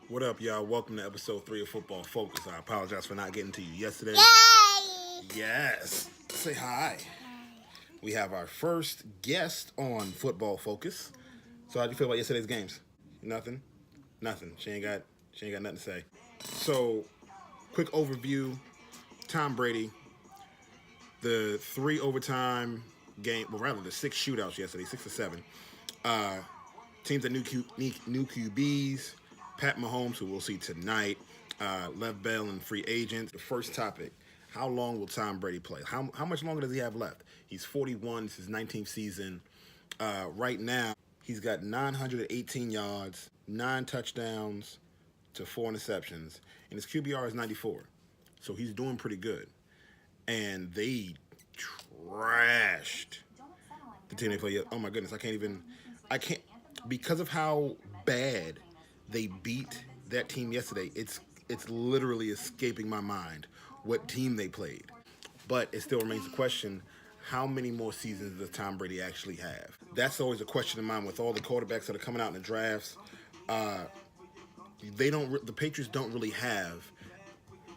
What up, y'all? Welcome to episode 3 of Football Focus. I apologize for not getting to you yesterday. Yay! Yes. Say hi. We have our first guest on Football Focus. So how'd you feel about yesterday's games? Nothing? Nothing. She ain't got nothing to say. So, quick overview. Tom Brady, the 3 overtime game, well rather the 6 shootouts yesterday, 6 to 7. Teams that new QBs, Pat Mahomes, who we'll see tonight, Lev Bell and free agents. The first topic: how long will Tom Brady play? How much longer does he have left? He's 41. This is his 19th season. Right now, he's got 918 yards, 9 touchdowns to 4 interceptions, and his QBR is 94. So he's doing pretty good. And they trashed the team they play. Oh my goodness, I can't, because of how bad they beat that team yesterday. It's literally escaping my mind what team they played. But it still remains a question: how many more seasons does Tom Brady actually have? That's always a question in mind with all the quarterbacks that are coming out in the drafts. The Patriots don't really have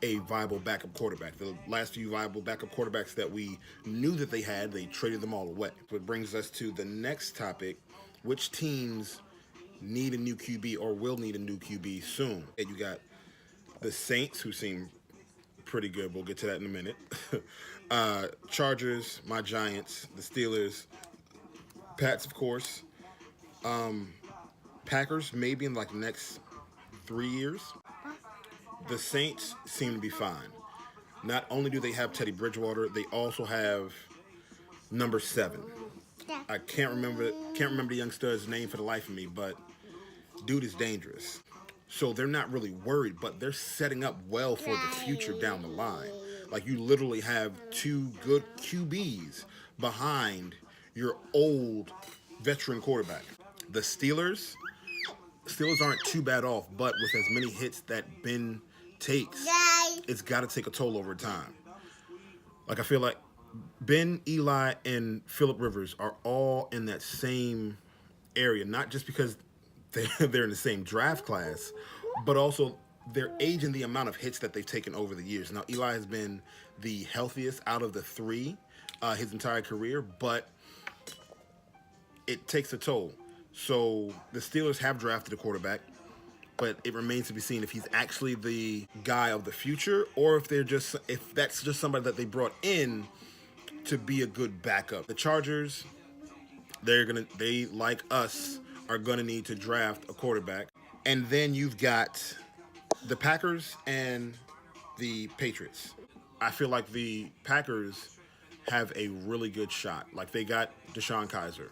a viable backup quarterback. The last few viable backup quarterbacks that we knew that they had, they traded them all away. Which brings us to the next topic: which teams need a new QB or will need a new QB soon? And you got the Saints, who seem pretty good. We'll get to that in a minute. Chargers, my Giants, the Steelers, Pats, of course. Packers, maybe in like the next 3 years. The Saints seem to be fine. Not only do they have Teddy Bridgewater, they also have number 7. I can't remember the young stud's name for the life of me, but dude is dangerous. So they're not really worried, but they're setting up well for the future down the line. Like, you literally have 2 good QBs behind your old veteran quarterback. The Steelers aren't too bad off, but with as many hits that Ben takes, it's got to take a toll over time. Like, I feel like Ben, Eli, and Phillip Rivers are all in that same area, not just because they're in the same draft class, but also their age and the amount of hits that they've taken over the years. Now, Eli has been the healthiest out of the 3 his entire career, but it takes a toll. So the Steelers have drafted a quarterback, but it remains to be seen if he's actually the guy of the future or if that's just somebody that they brought in to be a good backup. The Chargers, they like us are gonna need to draft a quarterback. And then you've got the Packers and the Patriots. I feel like the Packers have a really good shot. Like, they got Deshaun Kaiser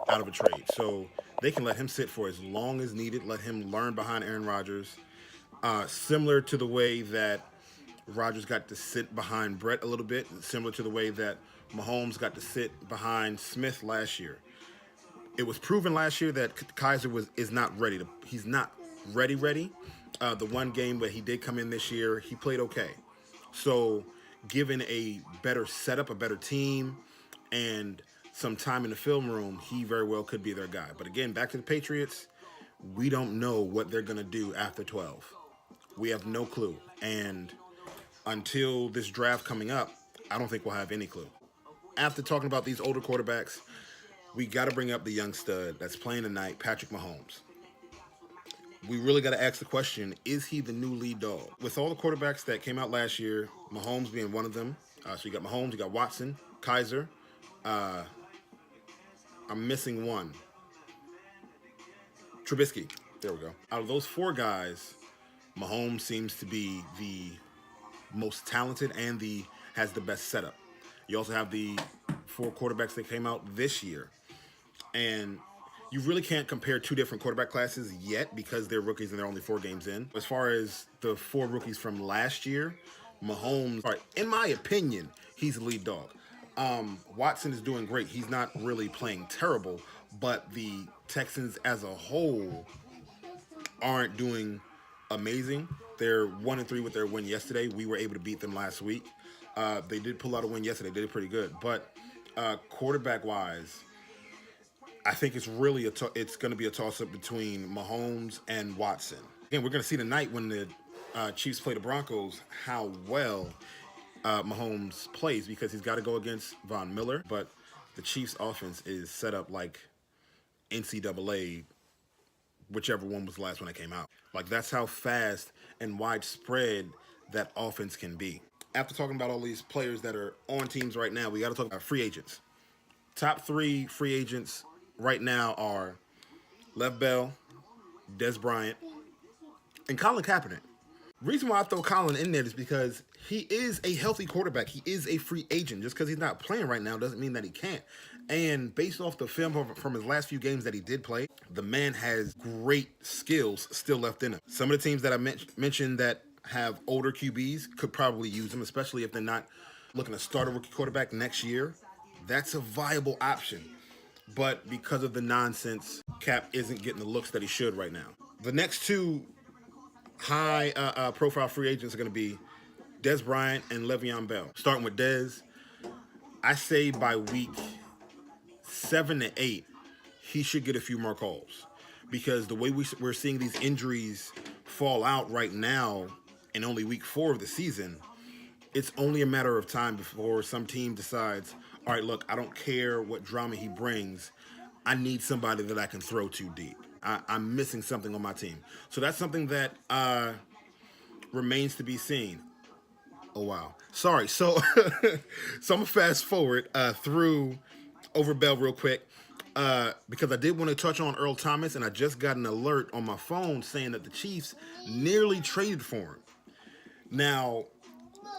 out of a trade. So they can let him sit for as long as needed, let him learn behind Aaron Rodgers. Similar to the way that Rodgers got to sit behind Brett a little bit, similar to the way that Mahomes got to sit behind Smith last year. It was proven last year that Kaiser is not ready. He's not ready. The one game where he did come in this year, he played okay. So, given a better setup, a better team, and some time in the film room, he very well could be their guy. But again, back to the Patriots, we don't know what they're going to do after 12. We have no clue. And until this draft coming up, I don't think we'll have any clue. After talking about these older quarterbacks, we got to bring up the young stud that's playing tonight, Patrick Mahomes. We really got to ask the question, is he the new lead dog? With all the quarterbacks that came out last year, Mahomes being one of them. So you got Mahomes, you got Watson, Kaiser. I'm missing one. Trubisky. There we go. Out of those 4 guys, Mahomes seems to be the most talented and has the best setup. You also have the 4 quarterbacks that came out this year. And you really can't compare 2 different quarterback classes yet because they're rookies and they're only 4 games in. As far as the 4 rookies from last year, Mahomes, in my opinion, he's the lead dog. Watson is doing great. He's not really playing terrible, but the Texans as a whole aren't doing amazing. They're 1-3 with their win yesterday. We were able to beat them last week. They did pull out a win yesterday. They did pretty good. But quarterback-wise, I think it's really it's going to be a toss-up between Mahomes and Watson. Again, we're going to see tonight when the Chiefs play the Broncos how well Mahomes plays, because he's got to go against Von Miller. But the Chiefs' offense is set up like NCAA, whichever one was the last one that came out. Like, that's how fast and widespread that offense can be. After talking about all these players that are on teams right now, we got to talk about free agents. Top 3 free agents right now are Lev Bell, Des Bryant, and Colin Kaepernick. Reason why I throw Colin in there is because he is a healthy quarterback. He is a free agent. Just because he's not playing right now doesn't mean that he can't. And based off the film from his last few games that he did play, the man has great skills still left in him. Some of the teams that I mentioned that have older QBs could probably use him, especially if they're not looking to start a rookie quarterback next year. That's a viable option. But because of the nonsense, Cap isn't getting the looks that he should right now. The next 2 high profile free agents are going to be Des Bryant and Le'Veon Bell. Starting with Des, I say by week 7 to 8, he should get a few more calls, because the way we're seeing these injuries fall out right now in only week 4 of the season, it's only a matter of time before some team decides, all right, look, I don't care what drama he brings. I need somebody that I can throw to deep. I'm missing something on my team. So that's something that remains to be seen. Oh, wow. Sorry. So, so I'm going to fast forward through over Bell real quick, because I did want to touch on Earl Thomas, and I just got an alert on my phone saying that the Chiefs nearly traded for him. Now,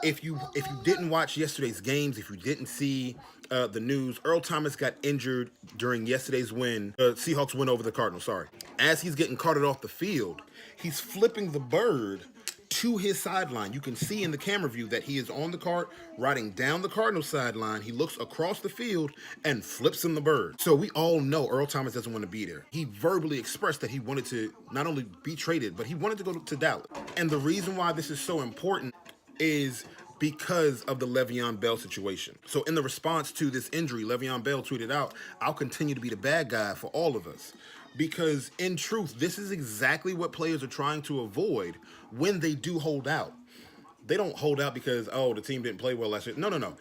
if you didn't watch yesterday's games, if you didn't see the news, Earl Thomas got injured during yesterday's win. Seahawks win over the Cardinals, sorry. As he's getting carted off the field, he's flipping the bird to his sideline. You can see in the camera view that he is on the cart, riding down the Cardinals sideline. He looks across the field and flips him the bird. So we all know Earl Thomas doesn't want to be there. He verbally expressed that he wanted to not only be traded, but he wanted to go to Dallas. And the reason why this is so important is because of the Le'Veon Bell situation. So in the response to this injury, Le'Veon Bell tweeted out, "I'll continue to be the bad guy for all of us." Because in truth, this is exactly what players are trying to avoid when they do hold out. They don't hold out because, oh, the team didn't play well last year. No, no, no.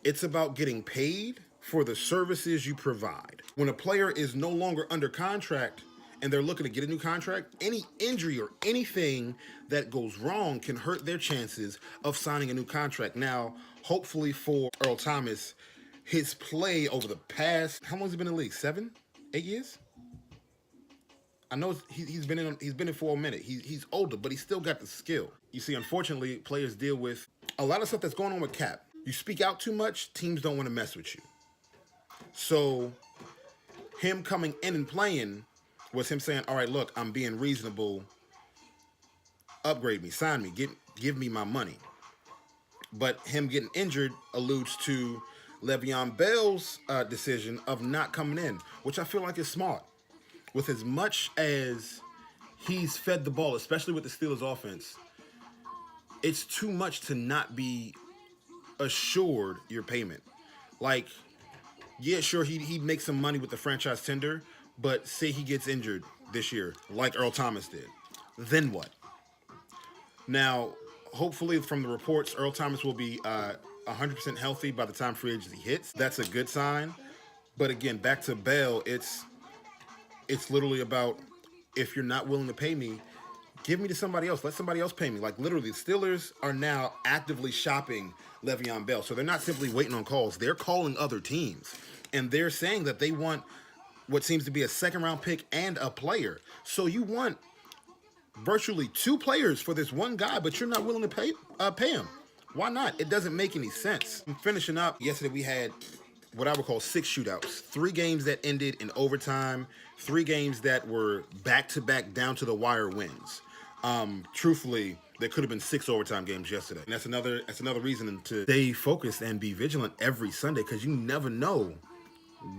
It's about getting paid for the services you provide. When a player is no longer under contract and they're looking to get a new contract, any injury or anything that goes wrong can hurt their chances of signing a new contract. Now, hopefully for Earl Thomas, his play over the past, how long has he been in the league? 7, 8 years? I know he's been in for a minute. He's older, but he's still got the skill. You see, unfortunately, players deal with a lot of stuff that's going on with Cap. You speak out too much, teams don't want to mess with you. So him coming in and playing was him saying, all right, look, I'm being reasonable. Upgrade me, sign me, give me my money. But him getting injured alludes to Le'Veon Bell's decision of not coming in, which I feel like is smart. With as much as he's fed the ball, especially with the Steelers offense, it's too much to not be assured your payment. Like, yeah, sure, he'd make some money with the franchise tender, but say he gets injured this year, like Earl Thomas did, then what? Now, hopefully from the reports, Earl Thomas will be 100% healthy by the time free agency hits. That's a good sign. But again, back to Bell, it's literally about, if you're not willing to pay me, give me to somebody else. Let somebody else pay me. Like, literally, the Steelers are now actively shopping Le'Veon Bell. So they're not simply waiting on calls. They're calling other teams. And they're saying that they want what seems to be a second-round pick and a player. So you want virtually 2 players for this one guy, but you're not willing to pay him. Why not? It doesn't make any sense. I'm finishing up. Yesterday we had what I would call 6 shootouts. 3 games that ended in overtime. 3 games that were back-to-back down to the wire wins. Truthfully, there could have been 6 overtime games yesterday. And that's another reason to stay focused and be vigilant every Sunday, because you never know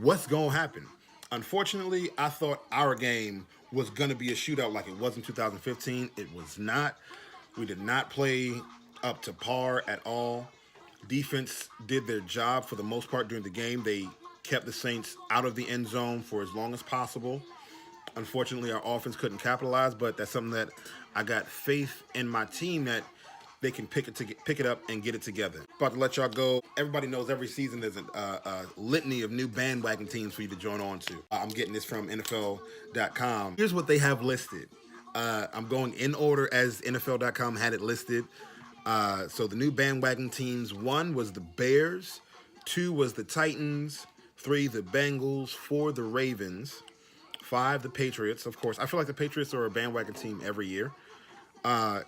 what's going to happen. Unfortunately, I thought our game was going to be a shootout like it was in 2015. It was not. We did not play up to par at all. Defense did their job for the most part during the game. They kept the Saints out of the end zone for as long as possible. Unfortunately, our offense couldn't capitalize, but that's something that I got faith in my team that they can pick it up and get it together. About to let y'all go. Everybody knows every season there's a litany of new bandwagon teams for you to join on to. I'm getting this from NFL.com. Here's what they have listed. I'm going in order as NFL.com had it listed. So the new bandwagon teams: 1 was the Bears, 2 was the Titans, 3 the Bengals, 4 the Ravens, 5 the Patriots. Of course, I feel like the Patriots are a bandwagon team every year.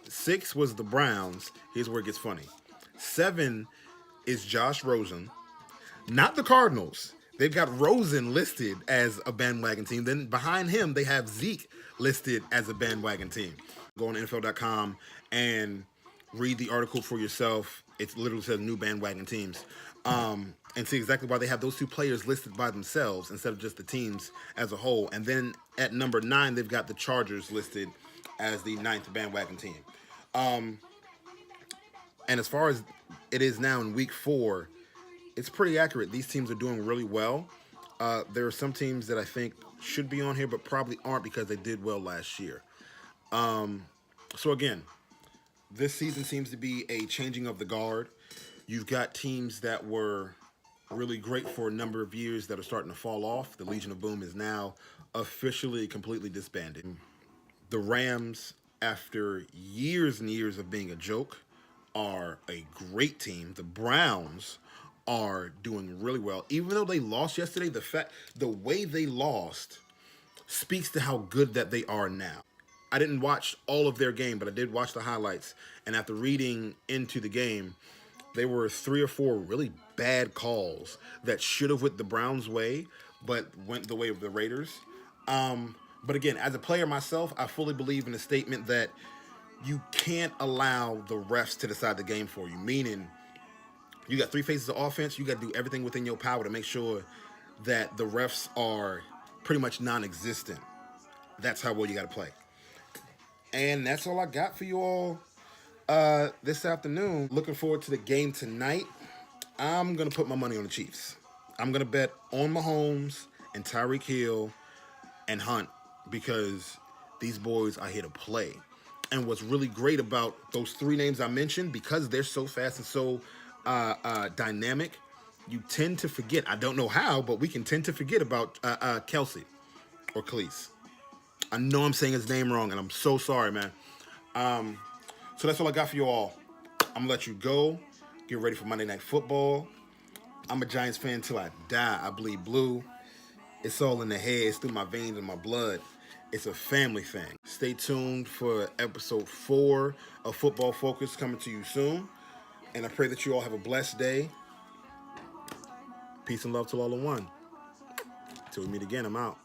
6 was the Browns. Here's where it gets funny. 7 is Josh Rosen, not the Cardinals. They've got Rosen listed as a bandwagon team. Then behind him, they have Zeke listed as a bandwagon team. Go on NFL.com and read the article for yourself. It literally says new bandwagon teams. And see exactly why they have those 2 players listed by themselves instead of just the teams as a whole. And then at number 9, they've got the Chargers listed as the 9th bandwagon team. And as far as it is now in week 4, it's pretty accurate. These teams are doing really well. There are some teams that I think should be on here, but probably aren't because they did well last year. So again, this season seems to be a changing of the guard. You've got teams that were really great for a number of years that are starting to fall off. The Legion of Boom is now officially completely disbanded. The Rams, after years and years of being a joke, are a great team. The Browns are doing really well. Even though they lost yesterday, the way they lost speaks to how good that they are now. I didn't watch all of their game, but I did watch the highlights. And after reading into the game, there were 3 or 4 really bad calls that should have went the Browns' way, but went the way of the Raiders. But again, as a player myself, I fully believe in the statement that you can't allow the refs to decide the game for you. Meaning, you got 3 phases of offense. You got to do everything within your power to make sure that the refs are pretty much non-existent. That's how well you got to play. And that's all I got for you all this afternoon. Looking forward to the game tonight. I'm going to put my money on the Chiefs. I'm going to bet on Mahomes and Tyreek Hill and Hunt because these boys are here to play. And what's really great about those 3 names I mentioned, because they're so fast and so dynamic, you tend to forget. I don't know how, but we can tend to forget about Kelsey or Khalees. I know I'm saying his name wrong, and I'm so sorry, man. So that's all I got for you all. I'm going to let you go. Get ready for Monday Night Football. I'm a Giants fan till I die. I bleed blue. It's all in the head. It's through my veins and my blood. It's a family thing. Stay tuned for episode 4 of Football Focus coming to you soon. And I pray that you all have a blessed day. Peace and love to all in one. Till we meet again, I'm out.